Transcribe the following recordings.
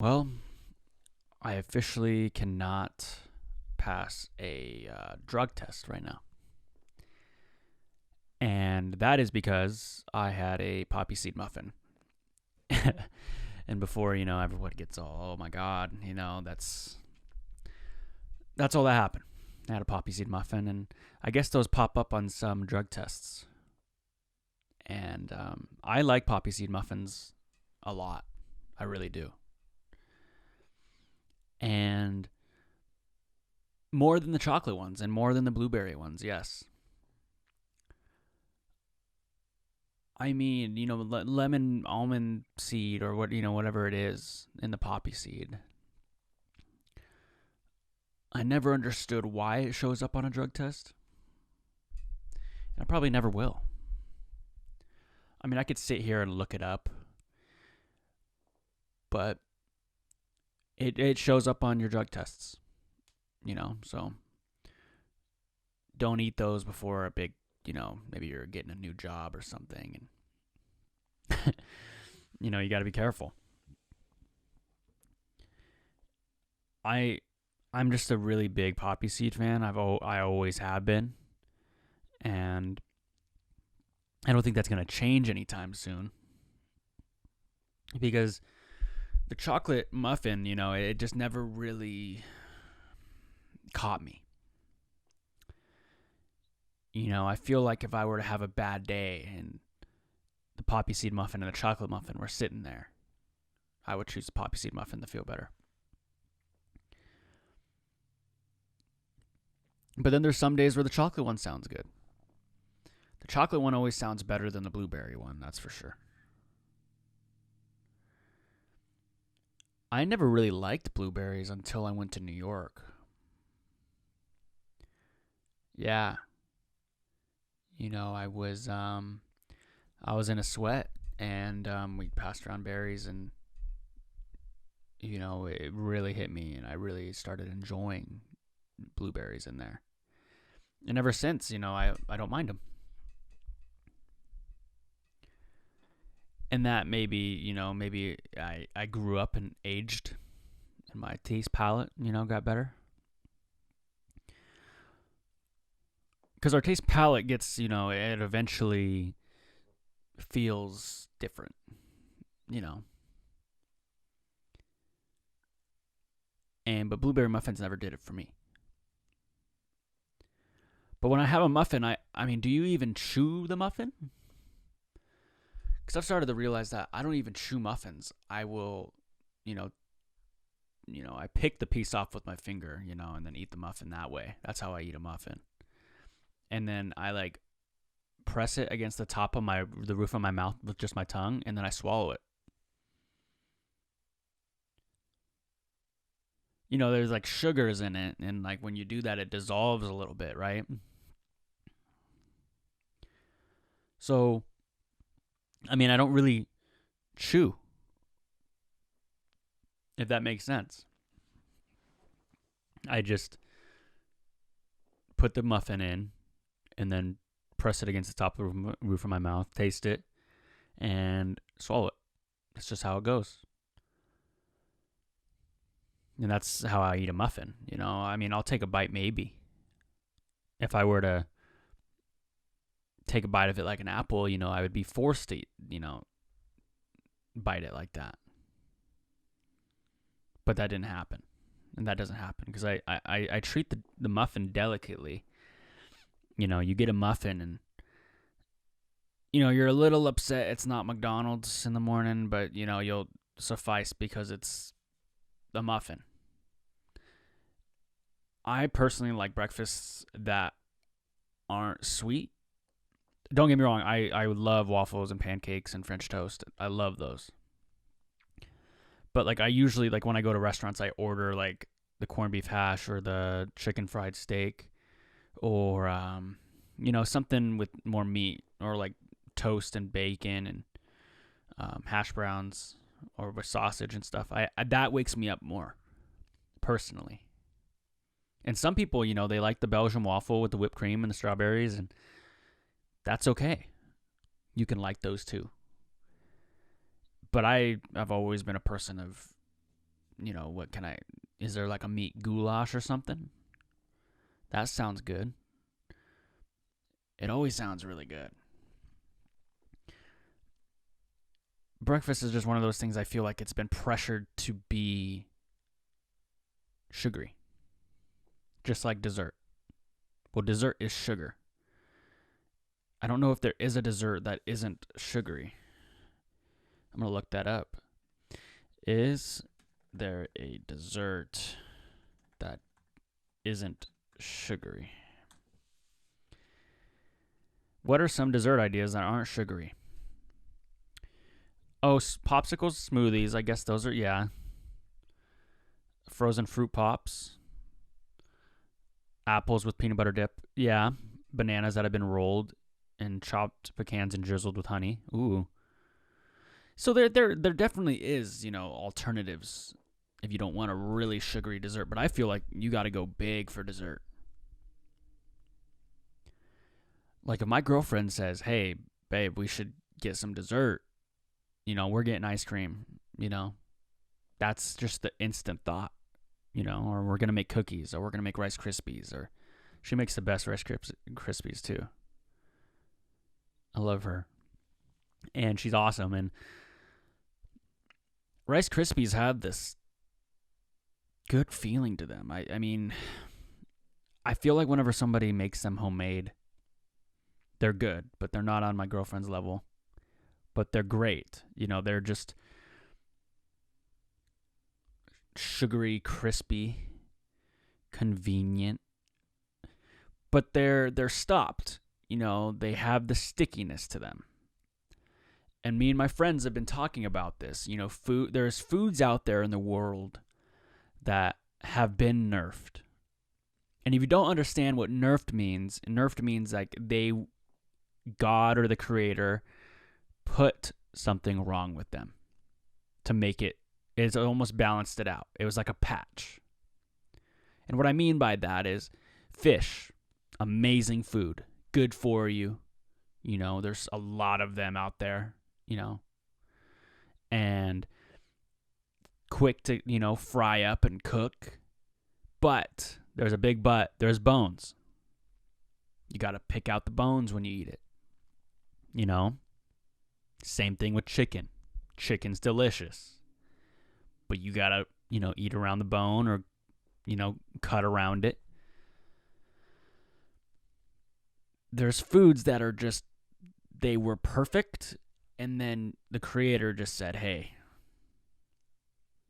Well, I officially cannot pass a drug test right now. And that is because I had a poppy seed muffin. And before, everyone gets all, oh my God, that's all that happened. I had a poppy seed muffin, and I guess those pop up on some drug tests. And I like poppy seed muffins a lot. I really do. And more than the chocolate ones and more than the blueberry ones, yes. I mean, lemon almond seed or whatever it is in the poppy seed. I never understood why it shows up on a drug test. And I probably never will. I mean, I could sit here and look it up, but it shows up on your drug tests, so don't eat those before a big, maybe you're getting a new job or something, and you got to be careful. I'm just a really big poppy seed fan. I always have been, and I don't think that's going to change anytime soon, because the chocolate muffin, it just never really caught me. I feel like if I were to have a bad day and the poppy seed muffin and the chocolate muffin were sitting there, I would choose the poppy seed muffin to feel better. But then there's some days where the chocolate one sounds good. The chocolate one always sounds better than the blueberry one, that's for sure. I never really liked blueberries until I went to New York. Yeah. I was in a sweat, and we passed around berries, and it really hit me, and I really started enjoying blueberries in there. And ever since, I don't mind them. And that maybe I grew up and aged, and my taste palette, got better. Because our taste palette gets, it eventually feels different, you know. But blueberry muffins never did it for me. But when I have a muffin, I mean, do you even chew the muffin? Because I've started to realize that I don't even chew muffins. I will, you know, I pick the piece off with my finger, and then eat the muffin that way. That's how I eat a muffin. And then I like press it against the roof of my mouth with just my tongue, and then I swallow it. There's like sugars in it, and like when you do that, it dissolves a little bit, right? So, I mean, I don't really chew, if that makes sense. I just put the muffin in and then press it against the top of the roof of my mouth, taste it, and swallow it. That's just how it goes. And that's how I eat a muffin. I mean, I'll take a bite maybe. If I were to take a bite of it like an apple, I would be forced to, bite it like that. But that didn't happen. And that doesn't happen because I treat the muffin delicately. You get a muffin and, you're a little upset it's not McDonald's in the morning, but, you'll suffice because it's a muffin. I personally like breakfasts that aren't sweet. Don't get me wrong, I would love waffles and pancakes and French toast. I love those. But like I usually, like when I go to restaurants, I order like the corned beef hash or the chicken fried steak or something with more meat, or like toast and bacon and hash browns or with sausage and stuff. I that wakes me up more personally. And some people, they like the Belgian waffle with the whipped cream and the strawberries, and that's okay. You can like those too. But I've always been a person of what can I, is there like a meat goulash or something? That sounds good. It always sounds really good. Breakfast is just one of those things I feel like it's been pressured to be sugary. Just like dessert. Well, dessert is sugar. I don't know if there is a dessert that isn't sugary. I'm going to look that up. Is there a dessert that isn't sugary? What are some dessert ideas that aren't sugary? Oh, popsicles, smoothies. I guess those are, yeah. Frozen fruit pops. Apples with peanut butter dip. Yeah. Bananas that have been rolled and chopped pecans and drizzled with honey. Ooh. So there definitely is, alternatives if you don't want a really sugary dessert. But I feel like you got to go big for dessert. Like if my girlfriend says, hey, babe, we should get some dessert. We're getting ice cream, That's just the instant thought, or we're going to make cookies, or we're going to make Rice Krispies, or she makes the best Rice Krispies too. I love her. And she's awesome. And Rice Krispies have this good feeling to them. I mean, I feel like whenever somebody makes them homemade, they're good, but they're not on my girlfriend's level. But they're great. They're just sugary, crispy, convenient. But they're stopped. They have the stickiness to them. And me and my friends have been talking about this. There's foods out there in the world that have been nerfed. And if you don't understand what nerfed means like God or the creator put something wrong with them to make it's almost balanced it out. It was like a patch. And what I mean by that is fish, amazing food, good for you. There's a lot of them out there, and quick to, fry up and cook. But there's a big but. There's bones. You got to pick out the bones when you eat it. Same thing with chicken. Chicken's delicious. But you got to, eat around the bone or, cut around it. There's foods that are just, they were perfect. And then the creator just said, hey,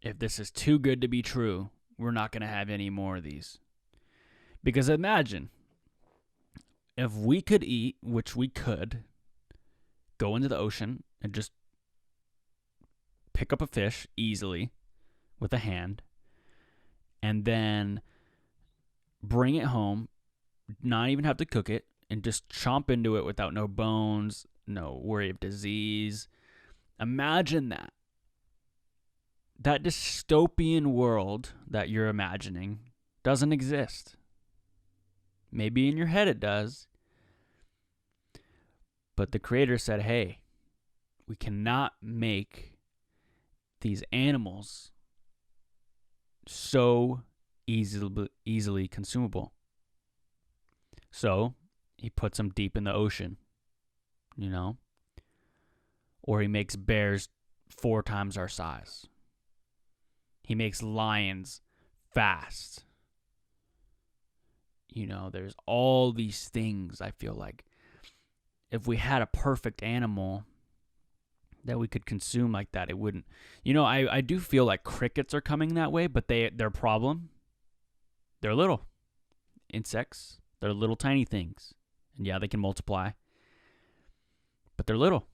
if this is too good to be true, we're not going to have any more of these. Because imagine if we could eat, which we could, go into the ocean and just pick up a fish easily with a hand and then bring it home, not even have to cook it, and just chomp into it without no bones, no worry of disease. Imagine that. That dystopian world that you're imagining doesn't exist. Maybe in your head it does. But the creator said, hey, we cannot make these animals so easily consumable. So he puts them deep in the ocean, or he makes bears 4 times our size. He makes lions fast. There's all these things. I feel like if we had a perfect animal that we could consume like that, it wouldn't. I do feel like crickets are coming that way, but their problem, they're little insects. They're little tiny things. And yeah, they can multiply, but they're little.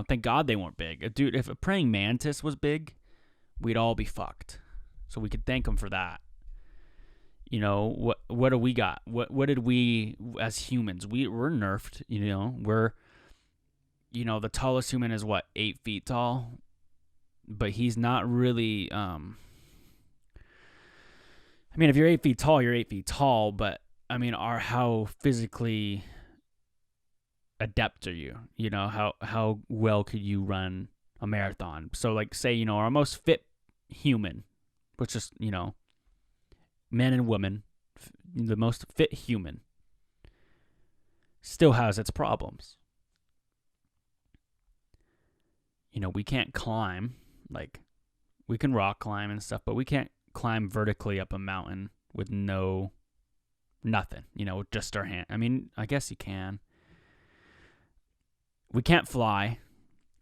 Thank God they weren't big. Dude, if a praying mantis was big, we'd all be fucked. So we could thank them for that. What do we got? What did we as humans? We're nerfed. We're, the tallest human is 8 feet tall, but he's not really. I mean, if you're 8 feet tall, you're 8 feet tall. But I mean, how physically adept are you? How well could you run a marathon. So like say, you know, our most fit human, which is, you know, men and women, the most fit human still has its problems. You know, we can't climb, like we can rock climb and stuff, but we can't climb vertically up a mountain with nothing, you know, just our hand. I mean, I guess you can. We can't fly.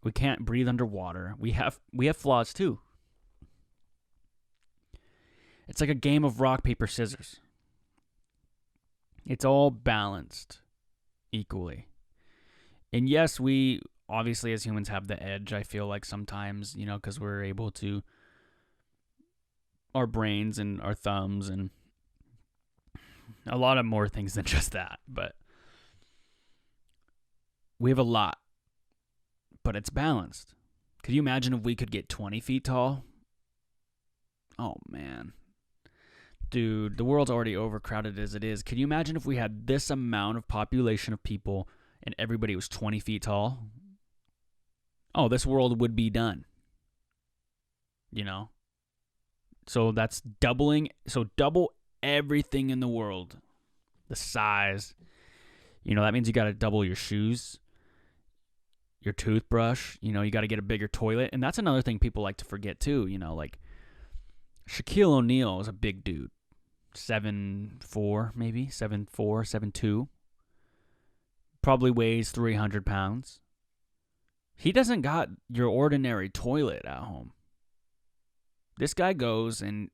We can't breathe underwater. We have flaws too. It's like a game of rock, paper, scissors. It's all balanced equally. And yes, we obviously as humans have the edge, I feel like sometimes, you know, because we're able to, our brains and our thumbs and a lot of more things than just that. But we have a lot, but it's balanced. Could you imagine if we could get 20 feet tall? Oh, man. Dude, the world's already overcrowded as it is. Could you imagine if we had this amount of population of people and everybody was 20 feet tall? Oh, this world would be done. You know? So that's doubling. So double everything in the world. The size. You know, that means you got to double your shoes, your toothbrush. You know, you got to get a bigger toilet. And that's another thing people like to forget too. You know, like Shaquille O'Neal is a big dude. 7'4", maybe 7'4", 7'2". Probably weighs 300 pounds. He doesn't got your ordinary toilet at home. This guy goes and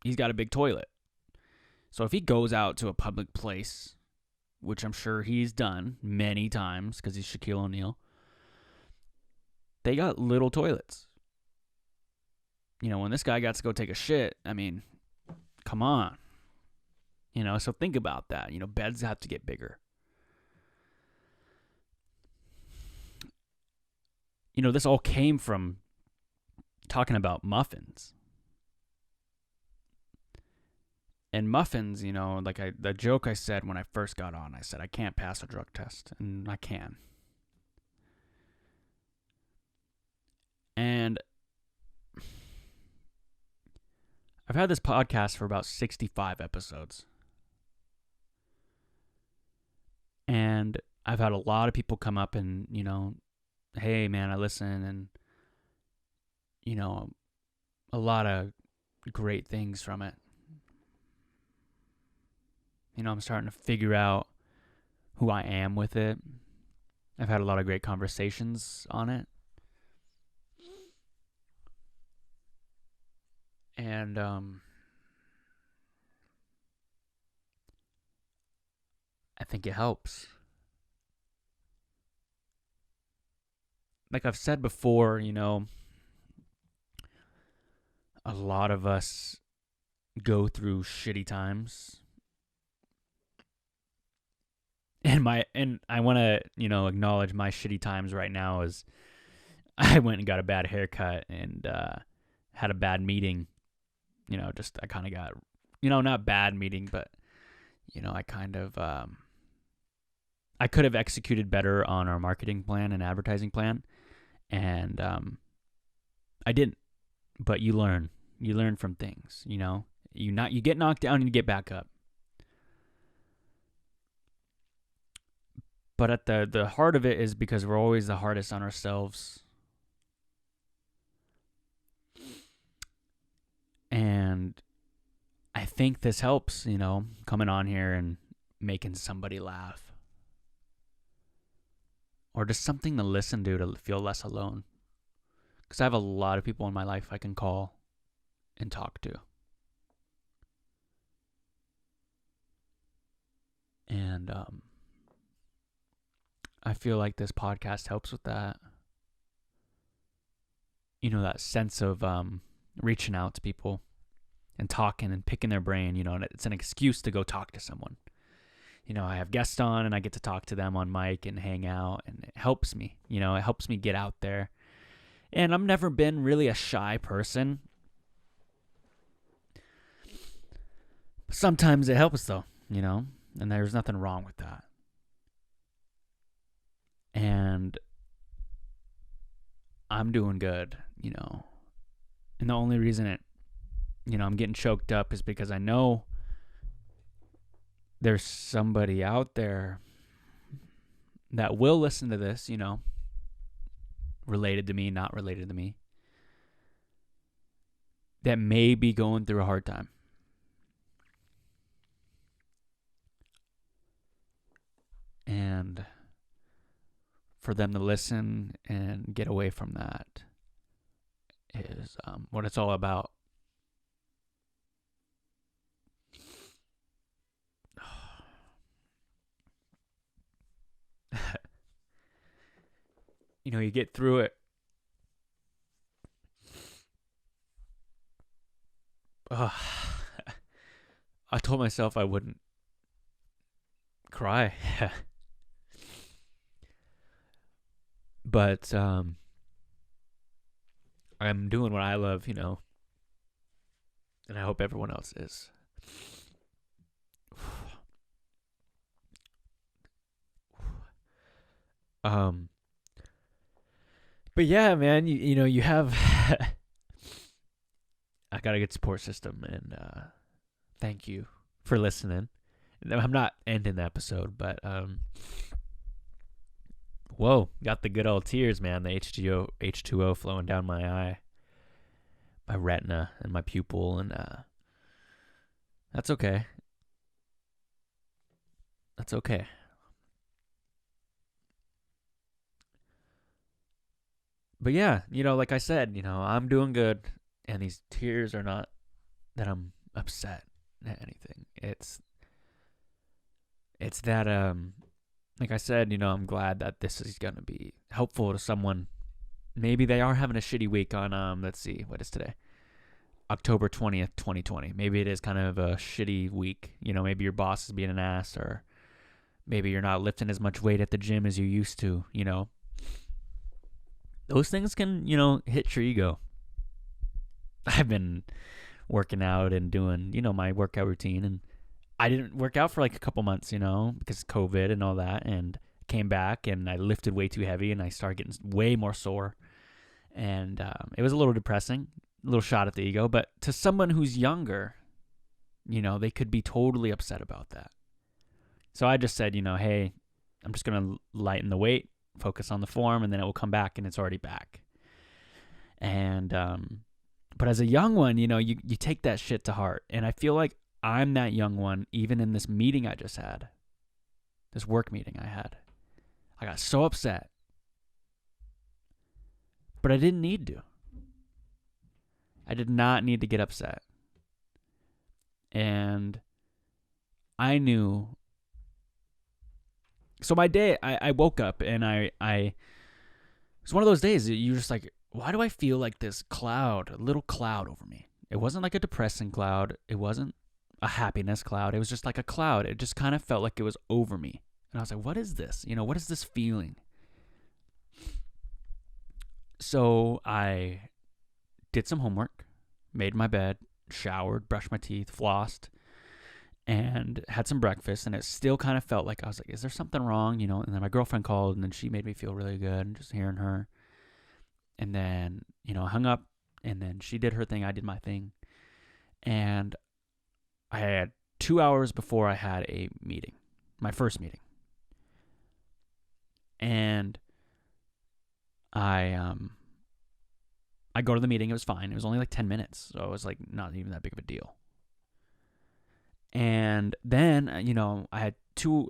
he's got a big toilet. So if he goes out to a public place, which I'm sure he's done many times because he's Shaquille O'Neal, they got little toilets. You know, when this guy got to go take a shit, I mean, come on. You know, so think about that. You know, beds have to get bigger. You know, this all came from talking about muffins. And muffins, you know, like the joke I said when I first got on, I said, I can't pass a drug test. And I can. And I've had this podcast for about 65 episodes. And I've had a lot of people come up and, you know, hey, man, I listen. And, you know, a lot of great things from it. You know, I'm starting to figure out who I am with it. I've had a lot of great conversations on it. And I think it helps. Like I've said before, you know, a lot of us go through shitty times. And I want to, you know, acknowledge my shitty times right now is I went and got a bad haircut and had a bad meeting. You know, just I kind of got, you know, not bad meeting, but, you know, I kind of, I could have executed better on our marketing plan and advertising plan. And I didn't. But you learn from things, you know. You get knocked down and you get back up. But at the heart of it is because we're always the hardest on ourselves. And I think this helps, you know, coming on here and making somebody laugh. Or just something to listen to feel less alone. Because I have a lot of people in my life I can call and talk to. And I feel like this podcast helps with that. You know, that sense of reaching out to people and talking and picking their brain, you know, and it's an excuse to go talk to someone. You know, I have guests on and I get to talk to them on mic and hang out, and it helps me, you know, it helps me get out there. And I've never been really a shy person. Sometimes it helps though, you know, and there's nothing wrong with that. And I'm doing good, you know. And the only reason I'm getting choked up is because I know there's somebody out there that will listen to this, you know, related to me, not related to me, that may be going through a hard time. And for them to listen and get away from that is what it's all about. You know, you get through it. I told myself I wouldn't cry. But I'm doing what I love, you know, and I hope everyone else is. But yeah, man, you know, you have I got a good support system, and thank you for listening. I'm not ending the episode, but whoa, got the good old tears, man. The H2O flowing down my eye, my retina, and my pupil, and that's okay. That's okay. But yeah, you know, like I said, you know, I'm doing good, and these tears are not that I'm upset at anything. It's that like I said, you know, I'm glad that this is gonna be helpful to someone. Maybe they are having a shitty week on let's see, what is today? October 20th, 2020. Maybe it is kind of a shitty week. You know, maybe your boss is being an ass, or maybe you're not lifting as much weight at the gym as you used to, you know. Those things can, you know, hit your ego. I've been working out and doing, you know, my workout routine, and I didn't work out for like a couple months, you know, because of COVID and all that, and came back and I lifted way too heavy and I started getting way more sore, and it was a little depressing, a little shot at the ego. But to someone who's younger, you know, they could be totally upset about that. So I just said, you know, hey, I'm just going to lighten the weight, focus on the form, and then it will come back, and it's already back. And but as a young one, you know, you take that shit to heart, and I feel like I'm that young one. Even in this meeting I just had, this work meeting I had, I got so upset, but I didn't need to. I did not need to get upset. And I knew. So my day, I woke up, and I it's one of those days that you're just like, why do I feel like this cloud, a little cloud over me? It wasn't like a depressing cloud. It wasn't a happiness cloud. It was just like a cloud. It just kind of felt like it was over me. And I was like, what is this? You know, what is this feeling? So I did some homework, made my bed, showered, brushed my teeth, flossed, and had some breakfast. And it still kind of felt like, I was like, is there something wrong? You know, and then my girlfriend called, and then she made me feel really good, and just hearing her. And then, you know, I hung up, and then she did her thing. I did my thing. And I had 2 hours before I had a meeting, my first meeting. And I go to the meeting. It was fine. It was only like 10 minutes. So it was like not even that big of a deal. And then, you know, I had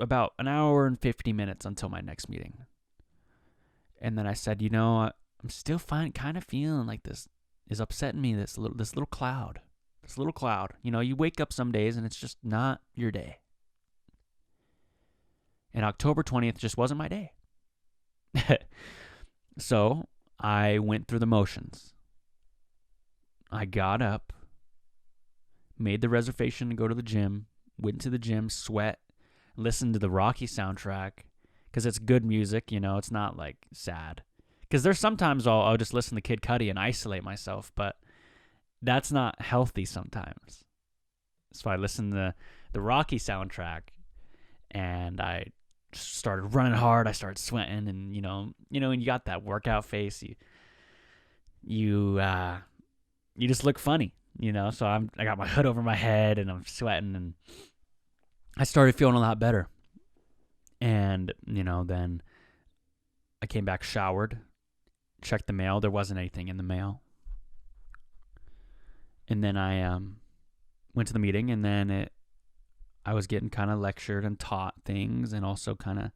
about an hour and 50 minutes until my next meeting. And then I said, you know, I'm still kind of feeling like this is upsetting me, this little cloud. This little cloud. You know, you wake up some days and it's just not your day. And October 20th just wasn't my day. So I went through the motions. I got up, made the reservation to go to the gym, went to the gym, sweat, listened to the Rocky soundtrack, because it's good music, you know, it's not like sad. Because there's sometimes I'll just listen to Kid Cudi and isolate myself, but that's not healthy sometimes. So I listened to the Rocky soundtrack, and I started running hard. I started sweating, and you know, and you got that workout face. you just look funny, So I got my hood over my head and I'm sweating, and I started feeling a lot better. And then I came back, showered, checked the mail. There wasn't anything in the mail. And then I went to the meeting, and then I was getting kind of lectured and taught things, and also kind of,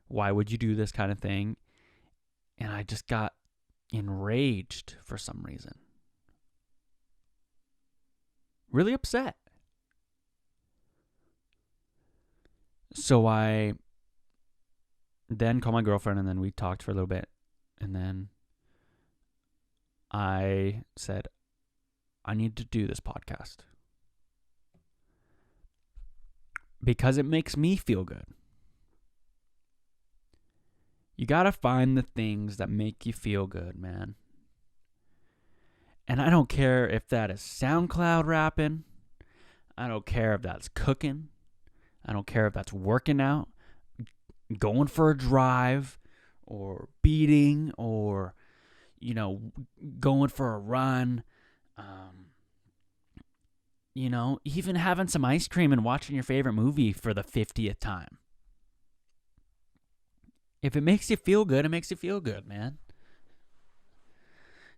why would you do this kind of thing? And I just got enraged for some reason. Really upset. So I then called my girlfriend, and then we talked for a little bit. And then I said, I need to do this podcast because it makes me feel good. You got to find the things that make you feel good, man. And I don't care if that is SoundCloud rapping. I don't care if that's cooking. I don't care if that's working out, going for a drive, or beating, or, going for a run. Even having some ice cream and watching your favorite movie for the 50th time. If it makes you feel good, it makes you feel good, man.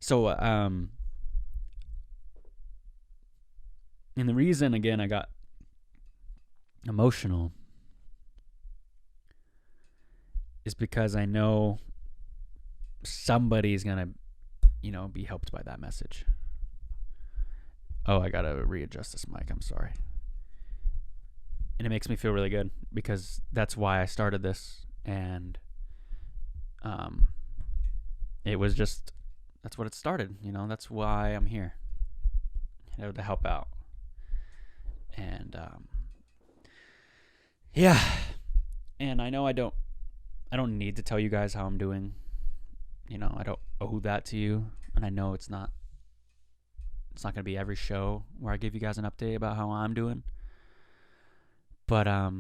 So, and the reason, again, I got emotional is because I know somebody's going to, be helped by that message. Oh, I got to readjust this mic. I'm sorry. And it makes me feel really good because that's why I started this. And it was just, that's what it started. That's why I'm here. To help out. And yeah. And I know I don't need to tell you guys how I'm doing. I don't owe that to you. And I know it's not going to be every show where I give you guys an update about how I'm doing. But I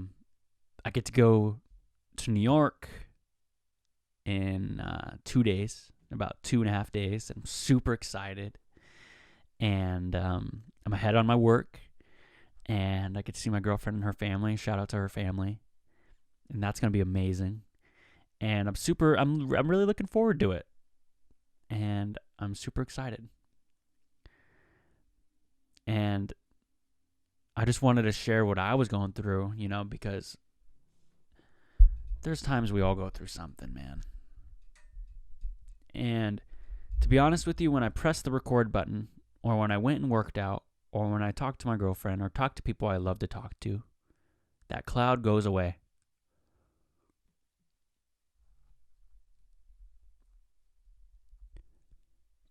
get to go to New York in 2 days, about 2.5 days. I'm super excited. And I'm ahead on my work. And I get to see my girlfriend and her family. Shout out to her family. And that's going to be amazing. And I'm really looking forward to it. And I'm super excited. And I just wanted to share what I was going through, because there's times we all go through something, man. And to be honest with you, when I pressed the record button, or when I went and worked out, or when I talked to my girlfriend, or talked to people I love to talk to, that cloud goes away.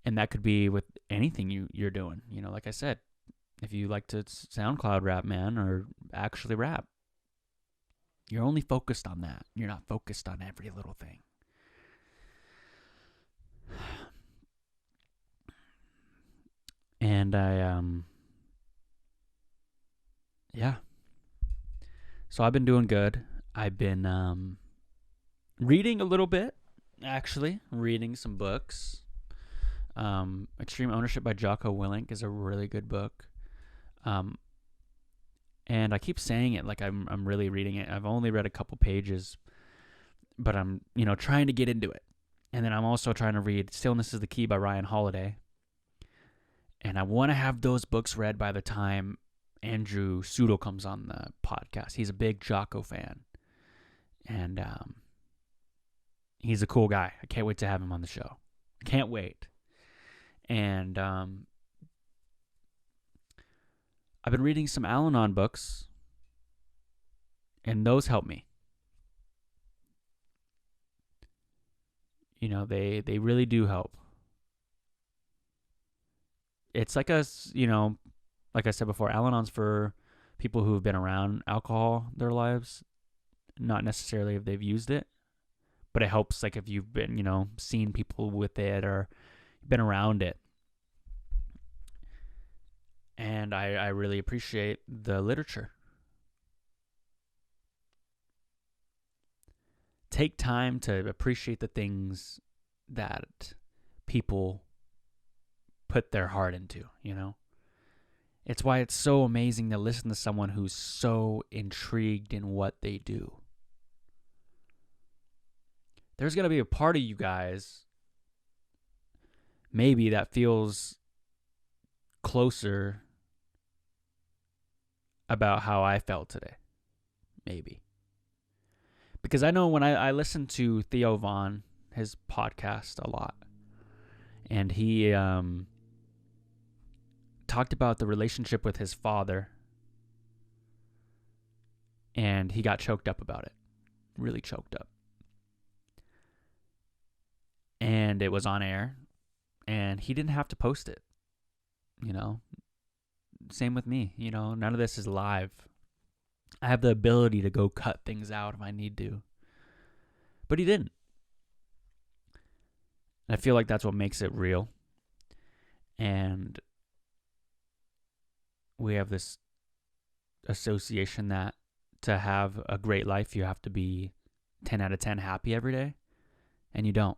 And that could be with anything you're doing. Like I said, if you like to SoundCloud rap, man, or actually rap, you're only focused on that. You're not focused on every little thing. And yeah. So I've been doing good. I've been reading a little bit, actually. Reading some books. Extreme Ownership by Jocko Willink is a really good book. And I keep saying it like I'm really reading it. I've only read a couple pages, but I'm, trying to get into it. And then I'm also trying to read Stillness is the Key by Ryan Holiday. And I want to have those books read by the time Andrew Sudo comes on the podcast. He's a big Jocko fan. And he's a cool guy. I can't wait to have him on the show. I can't wait. And I've been reading some Al-Anon books, and those help me. They really do help. It's like like I said before, Al-Anon's for people who have been around alcohol their lives, not necessarily if they've used it, but it helps like if you've been, seen people with it or been around it. And I really appreciate the literature. Take time to appreciate the things that people put their heart into, you know? It's why it's so amazing to listen to someone who's so intrigued in what they do. There's going to be a part of you guys, maybe, that feels closer about how I felt today. Maybe. Because I know when I listen to Theo Von, his podcast, a lot, and he talked about the relationship with his father, and he got choked up about it. Really choked up. And it was on air, and he didn't have to post it, you know? Same with me, you know? None of this is live. I have the ability to go cut things out if I need to. But he didn't. And I feel like that's what makes it real. And we have this association that to have a great life, you have to be 10 out of 10 happy every day. And you don't.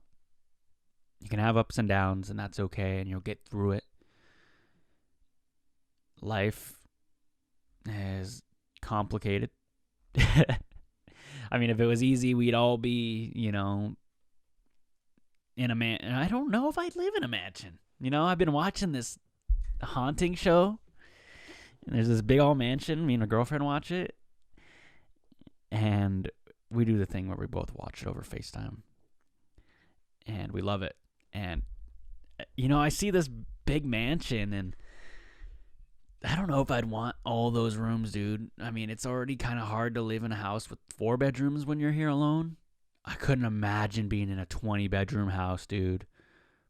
You can have ups and downs, and that's okay, and you'll get through it. Life is complicated. I mean, if it was easy, we'd all be, you know, in a mansion. I don't know if I'd live in a mansion. You know, I've been watching this haunting show, and there's this big old mansion. Me and my girlfriend watch it, and we do the thing where we both watch it over FaceTime, and we love it. And, you know, I see this big mansion, and I don't know if I'd want all those rooms, dude. I mean, it's already kind of hard to live in a house with 4 bedrooms when you're here alone. I couldn't imagine being in a 20-bedroom house, dude,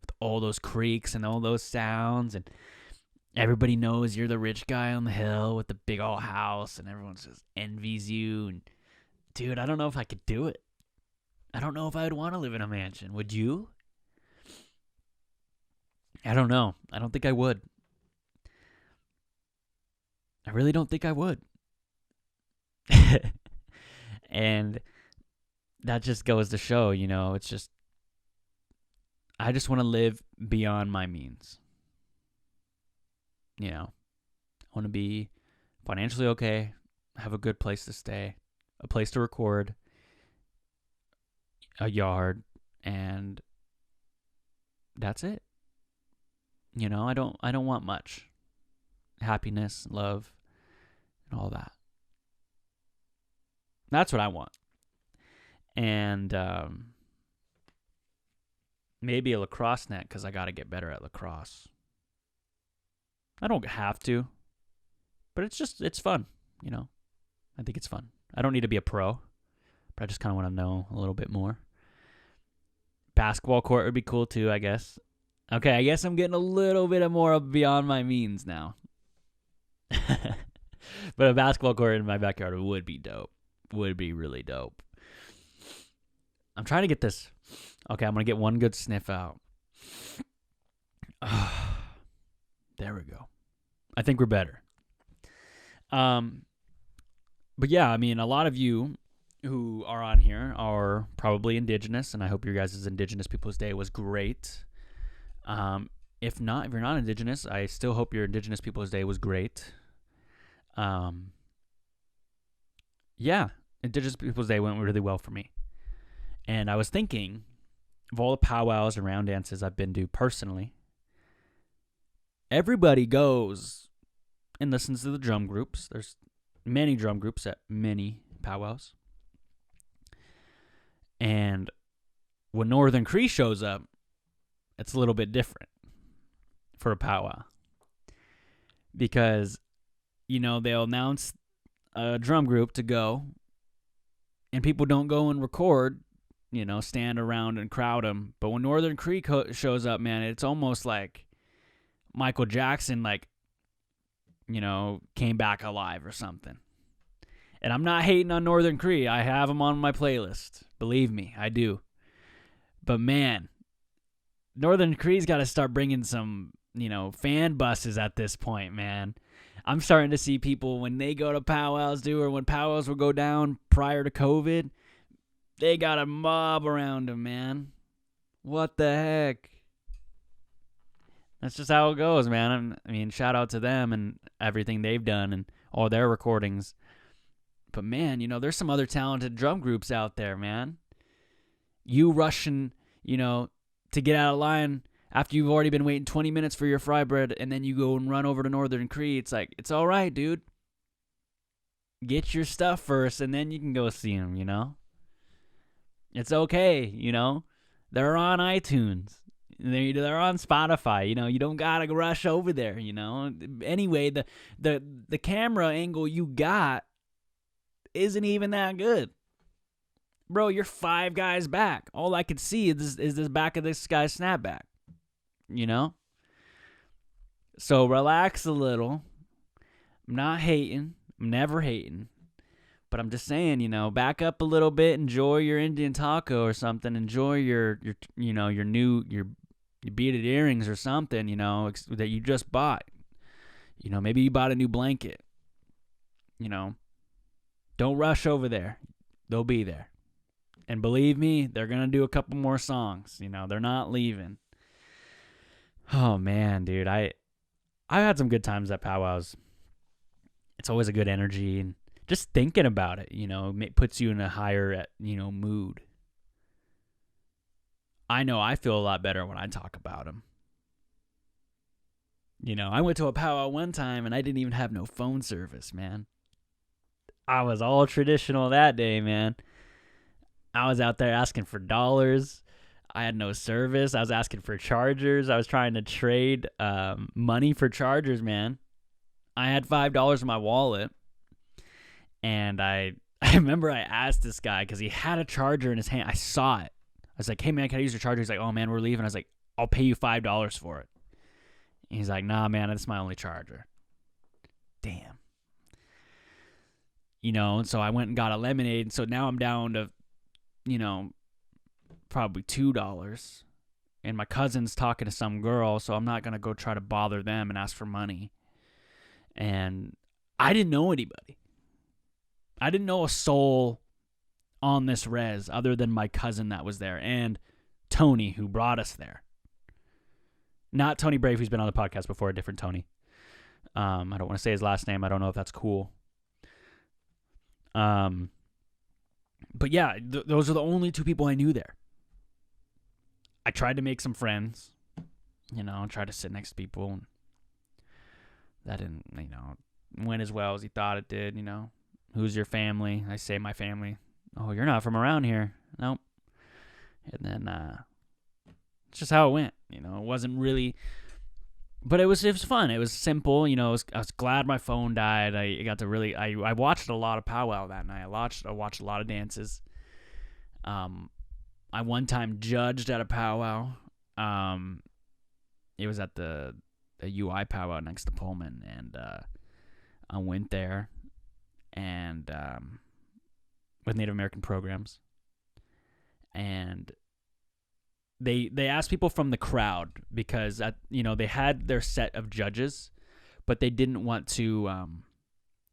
with all those creaks and all those sounds, and everybody knows you're the rich guy on the hill with the big old house, and everyone just envies you. And, dude, I don't know if I could do it. I don't know if I would want to live in a mansion. Would you? I don't know. I don't think I would. I really don't think I would. And that just goes to show, you know, it's just, I just want to live beyond my means. You know, I want to be financially okay, have a good place to stay, a place to record, a yard, and that's it. You know, I don't want much. Happiness, love, and all that. That's what I want. And maybe a lacrosse net, because I got to get better at lacrosse. I don't have to, but it's fun, you know. I think it's fun. I don't need to be a pro, but I just kind of want to know a little bit more. Basketball court would be cool too, I guess. Okay, I guess I'm getting a little bit more beyond my means now. But a basketball court in my backyard would be dope. Would be really dope. I'm trying to get this. Okay, I'm going to get one good sniff out. There we go. I think we're better. But yeah, I mean, a lot of you who are on here are probably Indigenous, and I hope your guys' Indigenous Peoples Day was great. If you're not Indigenous, I still hope your Indigenous Peoples Day was great. Yeah, Indigenous Peoples Day went really well for me. And I was thinking of all the powwows and round dances I've been to personally. Everybody goes and listens to the drum groups. There's many drum groups at many powwows. And when Northern Cree shows up, it's a little bit different for a powwow. Because, you know, they'll announce a drum group to go, and people don't go and record, you know, stand around and crowd them. But when Northern Cree shows up, man, it's almost like Michael Jackson, like, you know, came back alive or something. And I'm not hating on Northern Cree. I have them on my playlist. Believe me, I do. But man, Northern Cree's got to start bringing some, you know, fan buses at this point, man. I'm starting to see people when they go to powwows, or when powwows will go down prior to COVID, they got a mob around them, man. What the heck? That's just how it goes, man. I mean, shout out to them and everything they've done and all their recordings. But man, there's some other talented drum groups out there, man. You rushing, to get out of line after you've already been waiting 20 minutes for your fry bread, and then you go and run over to Northern Cree. It's like, it's all right, dude. Get your stuff first, and then you can go see them, It's okay, They're on iTunes. They're on Spotify. You don't gotta rush over there. Anyway, the camera angle you got isn't even that good, bro. You're 5 guys back. All I could see is this back of this guy's snapback. So relax a little. I'm not hating. I'm never hating. But I'm just saying, back up a little bit. Enjoy your Indian taco or something. Enjoy your beaded earrings or something, that you just bought. Maybe you bought a new blanket. Don't rush over there. They'll be there. And believe me, they're going to do a couple more songs. They're not leaving. Oh, man, dude. I've had some good times at powwows. It's always a good energy. And just thinking about it, puts you in a higher, mood. I know I feel a lot better when I talk about them. I went to a powwow one time and I didn't even have no phone service, man. I was all traditional that day, man. I was out there asking for dollars. I had no service. I was asking for chargers. I was trying to trade money for chargers, man. I had $5 in my wallet. And I remember I asked this guy because he had a charger in his hand. I saw it. I was like, hey, man, can I use your charger? He's like, oh, man, we're leaving. I was like, I'll pay you $5 for it. And he's like, nah, man, that's my only charger. Damn. And so I went and got a lemonade. And so now I'm down to, probably $2. And my cousin's talking to some girl, so I'm not going to go try to bother them and ask for money. And I didn't know anybody. I didn't know a soul on this res other than my cousin that was there and Tony, who brought us there. Not Tony Brave, who's been on the podcast before, a different Tony. I don't want to say his last name. I don't know if that's cool. But yeah, those are the only 2 people I knew there. I tried to make some friends, tried to sit next to people, and that didn't, went as well as he thought it did, Who's your family? I say my family. Oh, you're not from around here. Nope. And then it's just how it went. It wasn't really, but it was fun. It was simple. I was glad my phone died. I got to really. I watched a lot of powwow that night. I watched a lot of dances. I one time judged at a powwow. It was at the UI powwow next to Pullman, and I went there. And with Native American programs, and they asked people from the crowd because they had their set of judges, but they didn't want to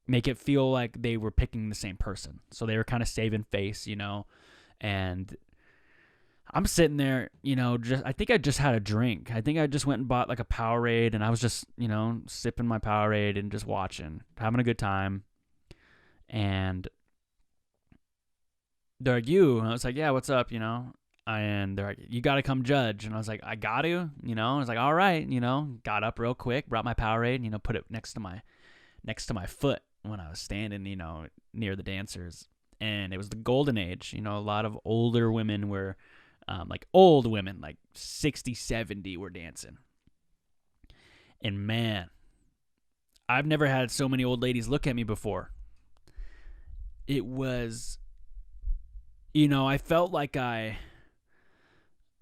make it feel like they were picking the same person, so they were kind of saving face, and I'm sitting there, I think I just had a drink. I think I just went and bought like a Powerade, and I was just sipping my Powerade and just watching, having a good time. And they're like, you? And I was like, yeah, what's up, And they're like, you got to come judge. And I was like, I got to, I was like, all right, got up real quick, brought my Powerade, put it next to my foot when I was standing, near the dancers. And it was the golden age. A lot of older women were, like old women, like 60, 70 were dancing. And man, I've never had so many old ladies look at me before. It was, I felt like I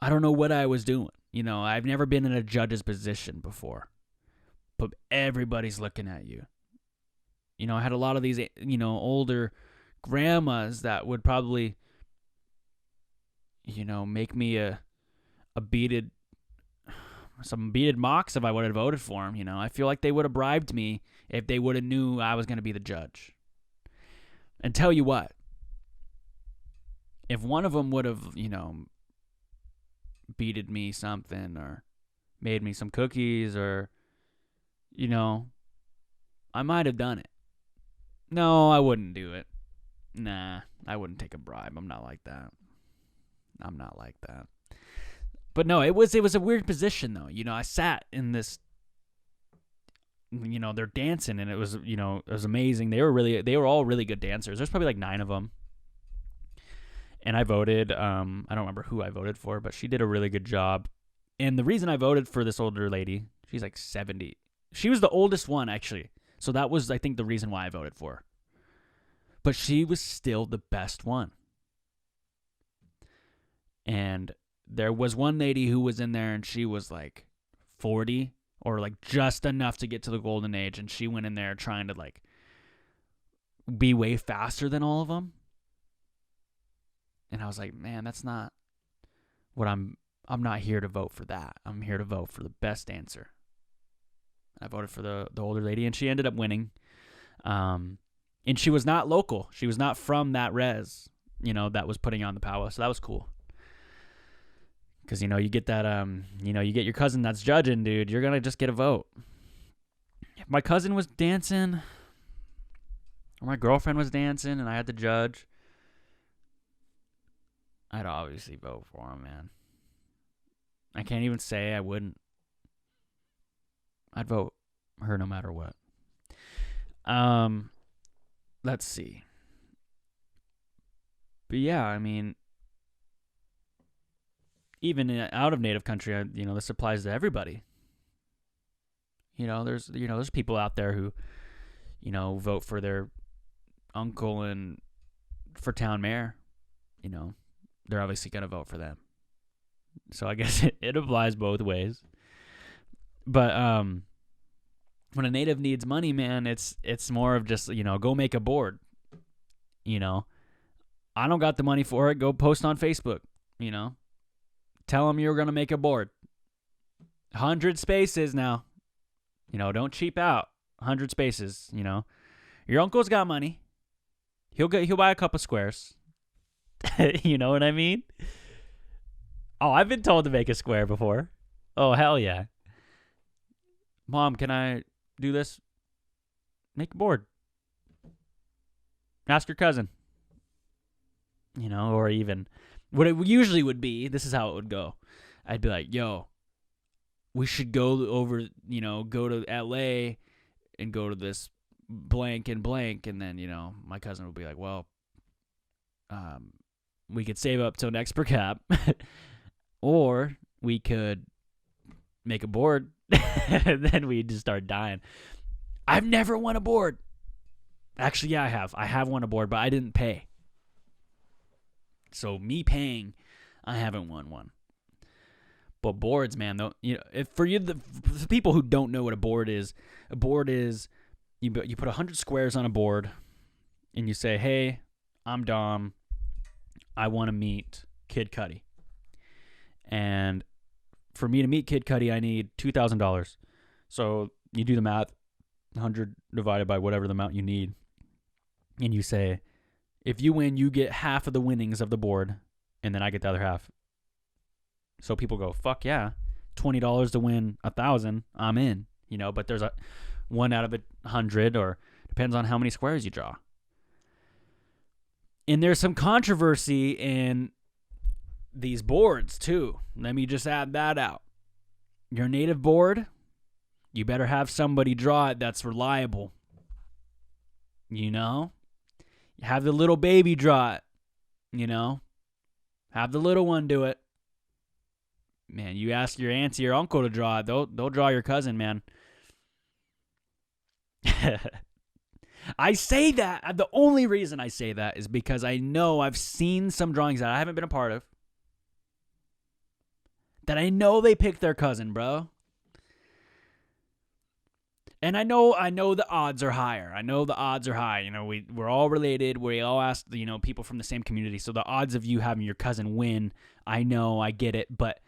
don't know what I was doing. I've never been in a judge's position before, but everybody's looking at you. I had a lot of these, older grandmas that would probably, make me some beaded mocks if I would have voted for them. I feel like they would have bribed me if they would have knew I was going to be the judge. And tell you what, if one of them would have, beaded me something or made me some cookies, or, I might have done it. No, I wouldn't do it. Nah, I wouldn't take a bribe. I'm not like that. But no, it was a weird position though. I sat in this, they're dancing, and it was, it was amazing. They were all really good dancers. There's probably like 9 of them. And I voted, I don't remember who I voted for, but she did a really good job. And the reason I voted for this older lady, she's like 70. She was the oldest one, actually. So that was, I think, the reason why I voted for her. But she was still the best one. And there was one lady who was in there, and she was like 40, or like just enough to get to the golden age. And she went in there trying to like be way faster than all of them. And I was like, man, that's not what I'm not here to vote for that. I'm here to vote for the best dancer. I voted for the older lady, and she ended up winning. And she was not local. She was not from that res, that was putting on the Pow-Wow. So that was cool. Because, you get that, you get your cousin that's judging, dude. You're going to just get a vote. If my cousin was dancing, or my girlfriend was dancing, and I had to judge, I'd obviously vote for him, man. I can't even say I wouldn't. I'd vote her no matter what. Let's see. But yeah, I mean, even out of Native country, this applies to everybody. There's people out there who, vote for their uncle and for town mayor. They're obviously going to vote for them. So I guess it applies both ways. But when a Native needs money, man, it's more of just, go make a board. I don't got the money for it. Go post on Facebook, Tell them you're going to make a board. 100 spaces now. Don't cheap out. 100 spaces, Your uncle's got money. He'll buy a couple squares. You know what I mean? Oh, I've been told to make a square before. Oh, hell yeah. Mom, can I do this? Make a board. Ask your cousin. Or even what it usually would be, this is how it would go. I'd be like, yo, we should go over, go to LA and go to this blank and blank. And then, my cousin would be like, well, we could save up till next per cap, or we could make a board. And then we'd just start dying. I've never won a board. Actually, yeah, I have. I have won a board, but I didn't pay. So me paying, I haven't won one. But boards, man, though, for people who don't know what a board is you put 100 squares on a board, and you say, hey, I'm Dom. I want to meet Kid Cudi. And for me to meet Kid Cudi, I need $2,000. So you do the math, 100 divided by whatever the amount you need. And you say, if you win, you get half of the winnings of the board, and then I get the other half. So people go, fuck yeah, $20 to win 1,000, I'm in. But there's a 1 out of 100, or depends on how many squares you draw. And there's some controversy in these boards, too. Let me just add that out. Your Native board, you better have somebody draw it that's reliable. Have the little baby draw it. Have the little one do it. Man, you ask your auntie or uncle to draw it, they'll draw your cousin, man. I say that. The only reason I say that is because I know I've seen some drawings that I haven't been a part of, that I know they picked their cousin, bro. And I know the odds are higher. I know the odds are high. We're all related. We all ask, people from the same community. So the odds of you having your cousin win, I know, I get it. But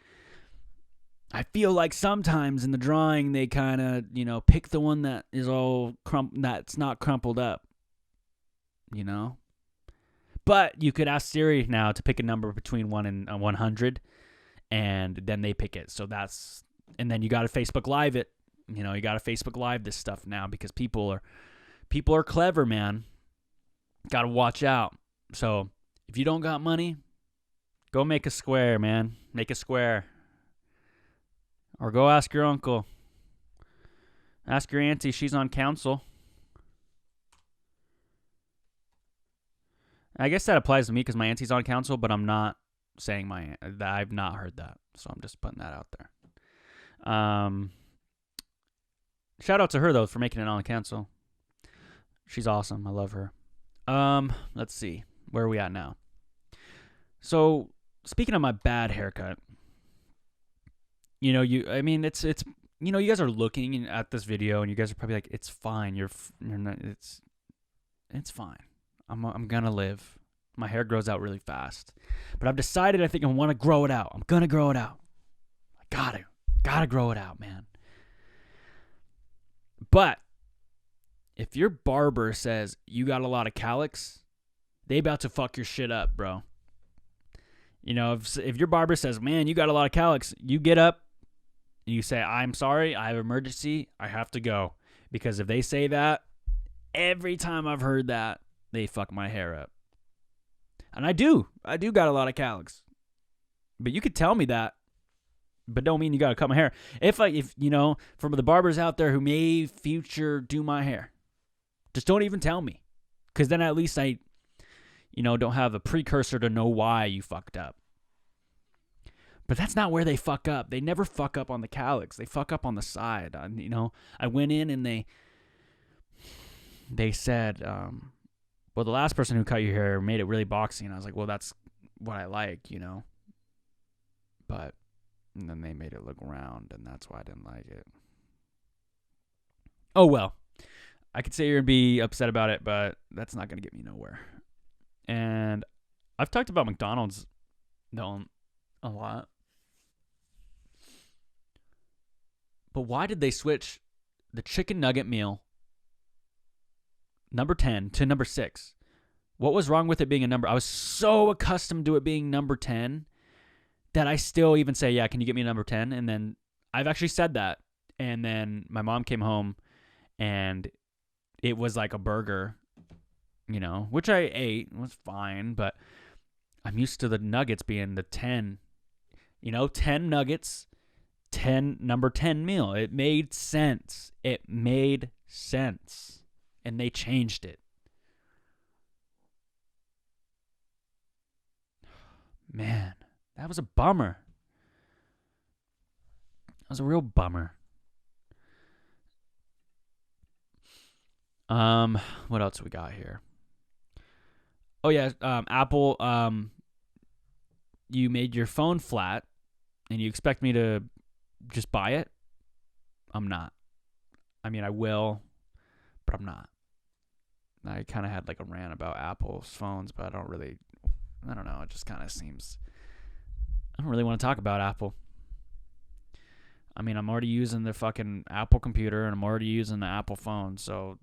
I feel like sometimes in the drawing they kind of, pick the one that is all that's not crumpled up. But you could ask Siri now to pick a number between 1 and 100, and then they pick it. So that's And then you got to Facebook Live it. You know, you got to Facebook Live this stuff now because people are clever, man. Got to watch out. So if you don't got money, go make a square, man. Make a square. Or go ask your uncle. Ask your auntie. She's on council. I guess that applies to me because my auntie's on council, but I'm not saying I've not heard that. So I'm just putting that out there. Shout out to her, though, for making it on the council. She's awesome. I love her. Let's see. Where are we at now? So, speaking of my bad haircut, you know, it's you know, you guys are looking at this video and you guys are probably like, it's fine. You're not, it's fine. I'm gonna live. My hair grows out really fast. But I've decided I think I want to grow it out. I'm gonna grow it out. I gotta grow it out, man. But if your barber says you got a lot of calyx, they about to fuck your shit up, bro. You know, if your barber says, man, you got a lot of calyx, you get up and you say, I'm sorry, I have an emergency, I have to go. Because if they say that, every time I've heard that, they fuck my hair up. And I do got a lot of calyx. But you could tell me that, but don't mean you got to cut my hair. If you know, from the barbers out there who may future do my hair, just don't even tell me. Because then at least I, you know, don't have a precursor to know why you fucked up. But that's not where they fuck up. They never fuck up on the calyx. They fuck up on the side. You know, I went in and they said, well, the last person who cut your hair made it really boxy. And I was like, well, that's what I like, you know. But and then they made it look round, and that's why I didn't like it. Oh, well. I could sit here and be upset about it, but that's not going to get me nowhere. And I've talked about McDonald's, though, a lot. But why did they switch the chicken nugget meal, number 10, to number 6? What was wrong with it being a number? I was so accustomed to it being number 10 that I still even say, yeah, can you get me a number 10? And then I've actually said that. And then my mom came home and it was like a burger, you know, which I ate. It was fine, but I'm used to the nuggets being the 10, you know, 10 nuggets, number 10 meal. It made sense. And they changed it. Man, that was a bummer. That was a real bummer. What else we got here? Oh yeah, Apple, you made your phone flat and you expect me to just buy it? I'm not. I mean, I will, but I'm not. I kind of had like a rant about Apple's phones, but I don't know. It just kind of seems, I don't really want to talk about Apple. I mean, I'm already using the fucking Apple computer and I'm already using the Apple phone, so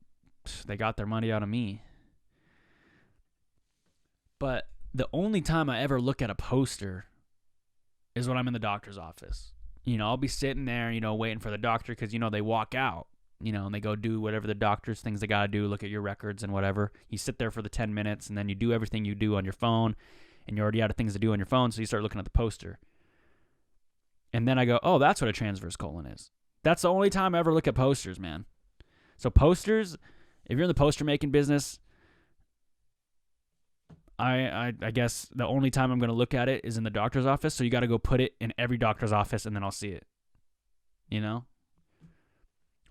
they got their money out of me. But the only time I ever look at a poster is when I'm in the doctor's office. You know, I'll be sitting there, you know, waiting for the doctor because, you know, they walk out, you know, and they go do whatever the doctor's things they got to do, look at your records and whatever. You sit there for the 10 minutes and then you do everything you do on your phone and you're already out of things to do on your phone, so you start looking at the poster. And then I go, oh, that's what a transverse colon is. That's the only time I ever look at posters, man. So posters, if you're in the poster making business, I guess the only time I'm going to look at it is in the doctor's office. So you got to go put it in every doctor's office and then I'll see it. You know?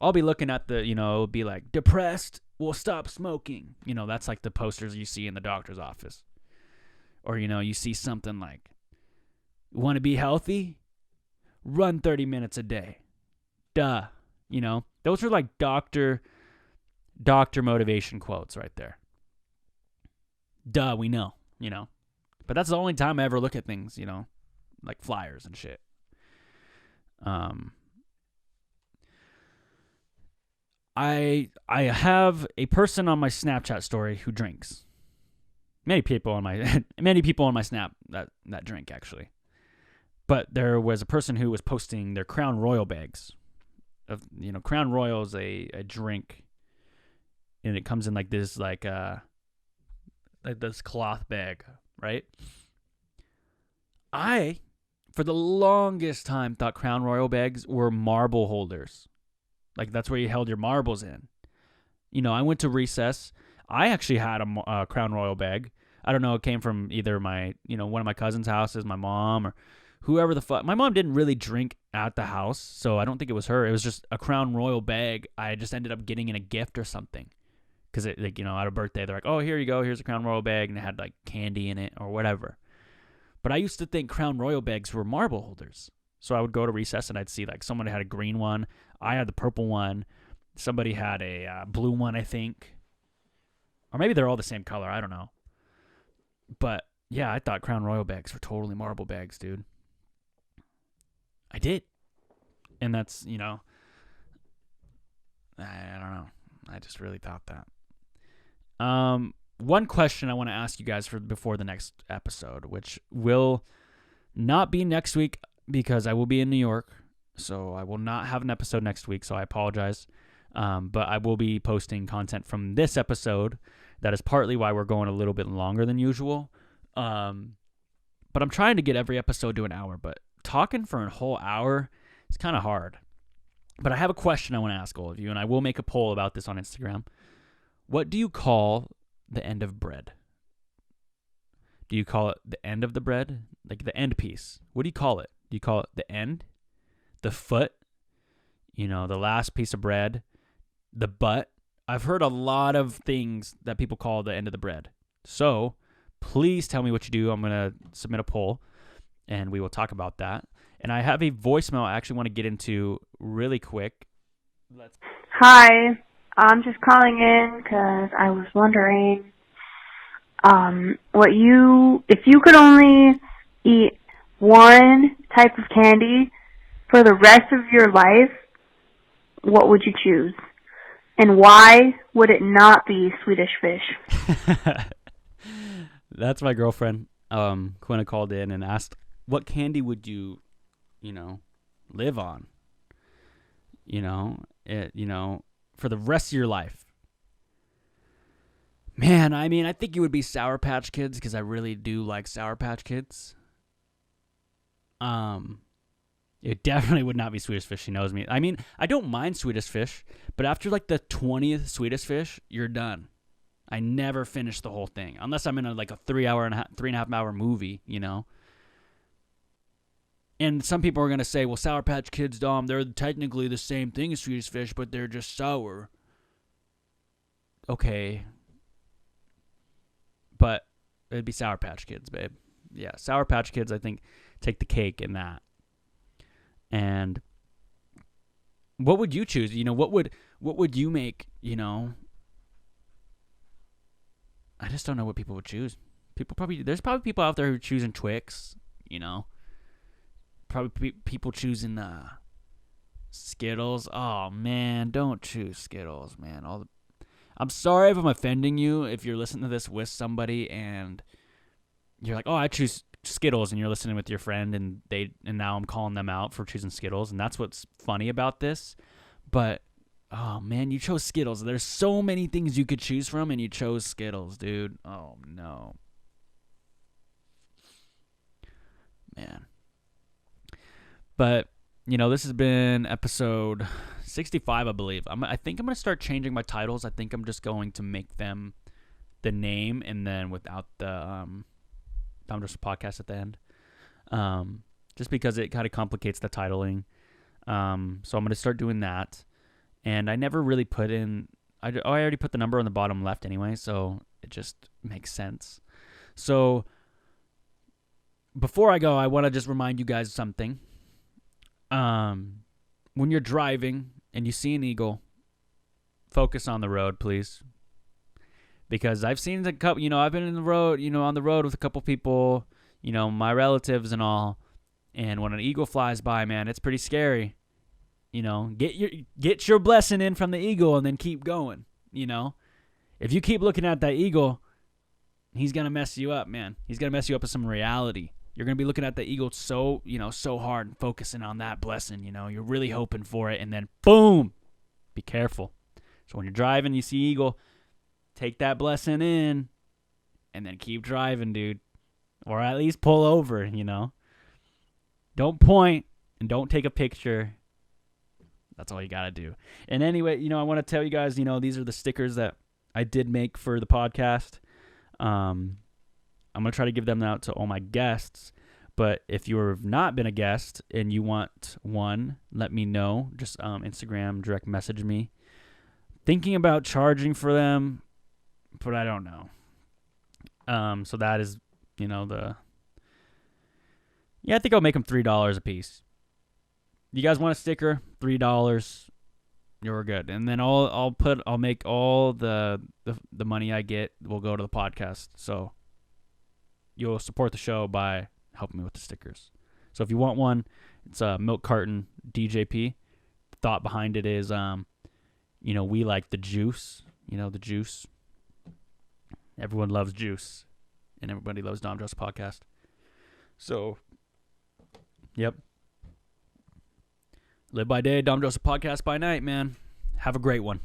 I'll be looking at the, you know, it'll be like, depressed, will stop smoking. You know, that's like the posters you see in the doctor's office. Or, you know, you see something like, want to be healthy? Run 30 minutes a day. Duh. You know, those are like doctor motivation quotes right there. Duh, we know, you know. But that's the only time I ever look at things, you know, like flyers and shit. I have a person on my Snapchat story who drinks. Many people on my Snap that drink, actually. But there was a person who was posting their Crown Royal bags. Crown Royal is a drink, and it comes in like this this cloth bag, right? I, for the longest time, thought Crown Royal bags were marble holders. Like, that's where you held your marbles in. I went to recess. I actually had a Crown Royal bag. I don't know, it came from either one of my cousin's houses, my mom, or whoever the fuck. My mom didn't really drink at the house, so I don't think it was her. It was just a Crown Royal bag I just ended up getting in a gift or something. Because, at a birthday, they're like, oh, here you go, here's a Crown Royal bag, and it had, like, candy in it or whatever. But I used to think Crown Royal bags were marble holders. So I would go to recess, and I'd see, like, someone had a green one. I had the purple one. Somebody had a blue one, I think. Or maybe they're all the same color. I don't know. But, yeah, I thought Crown Royal bags were totally marble bags, dude. I did. And that's, I don't know. I just really thought that. One question I want to ask you guys before the next episode, which will not be next week because I will be in New York. So I will not have an episode next week, so I apologize. But I will be posting content from this episode. That is partly why we're going a little bit longer than usual. But I'm trying to get every episode to an hour, but talking for a whole hour is kind of hard. But I have a question I want to ask all of you, and I will make a poll about this on Instagram. What do you call the end of bread? Do you call it the end of the bread? Like the end piece? What do you call it? Do you call it the end? The foot? The last piece of bread? The butt? I've heard a lot of things that people call the end of the bread. So please tell me what you do. I'm going to submit a poll, and we will talk about that. And I have a voicemail I actually want to get into really quick. Hi, I'm just calling in because I was wondering, if you could only eat one type of candy for the rest of your life, what would you choose? And why would it not be Swedish Fish? That's my girlfriend. Quinna called in and asked, what candy would you, live on? For the rest of your life. Man, I think it would be Sour Patch Kids because I really do like Sour Patch Kids. It definitely would not be Swedish Fish. She knows me. I don't mind Swedish Fish, but after like the 20th Swedish Fish, you're done. I never finish the whole thing unless I'm in a 3.5 hour movie, And some people are going to say, well, Sour Patch Kids, Dom, they're technically the same thing as Swedish Fish, but they're just sour. Okay. But it'd be Sour Patch Kids, babe. Yeah, Sour Patch Kids, I think, take the cake in that. And what would you choose? What would you make, I just don't know what people would choose. There's probably people out there who are choosing Twix, Probably people choosing Skittles. Oh man, don't choose Skittles, man. I'm sorry if I'm offending you if you're listening to this with somebody and you're like, oh, I choose Skittles, and you're listening with your friend and now I'm calling them out for choosing Skittles, and that's what's funny about this. But oh man, you chose Skittles. There's so many things you could choose from, and you chose Skittles, dude. Oh no, man. But, this has been episode 65, I believe. I think I'm going to start changing my titles. I think I'm just going to make them the name and then without the I'm just a podcast at the end. Just because it kind of complicates the titling. So I'm going to start doing that. And I never really put in... I already put the number on the bottom left anyway, so it just makes sense. So, before I go, I want to just remind you guys of something. When you're driving and you see an eagle, focus on the road, please. Because I've seen a couple, I've been on the road with a couple people, my relatives and all. And when an eagle flies by, man, it's pretty scary. Get your blessing in from the eagle and then keep going. If you keep looking at that eagle, he's going to mess you up, man. He's going to mess you up with some reality. You're going to be looking at the eagle so hard and focusing on that blessing, You're really hoping for it, and then boom, be careful. So when you're driving, you see eagle, take that blessing in, and then keep driving, dude. Or at least pull over, Don't point and don't take a picture. That's all you got to do. And anyway, I want to tell you guys, these are the stickers that I did make for the podcast. I'm going to try to give them out to all my guests. But if you've not been a guest and you want one, let me know. Just Instagram, direct message me. Thinking about charging for them, but I don't know. So that is, I think I'll make them $3 a piece. You guys want a sticker? $3. You're good. And then I'll make all the money I get will go to the podcast. So you'll support the show by helping me with the stickers. So if you want one, it's a milk carton DJP. The thought behind it is, we like the juice. The juice. Everyone loves juice, and everybody loves Dom Joseph Podcast. So, yep. Live by day, Dom Joseph Podcast by night, man. Have a great one.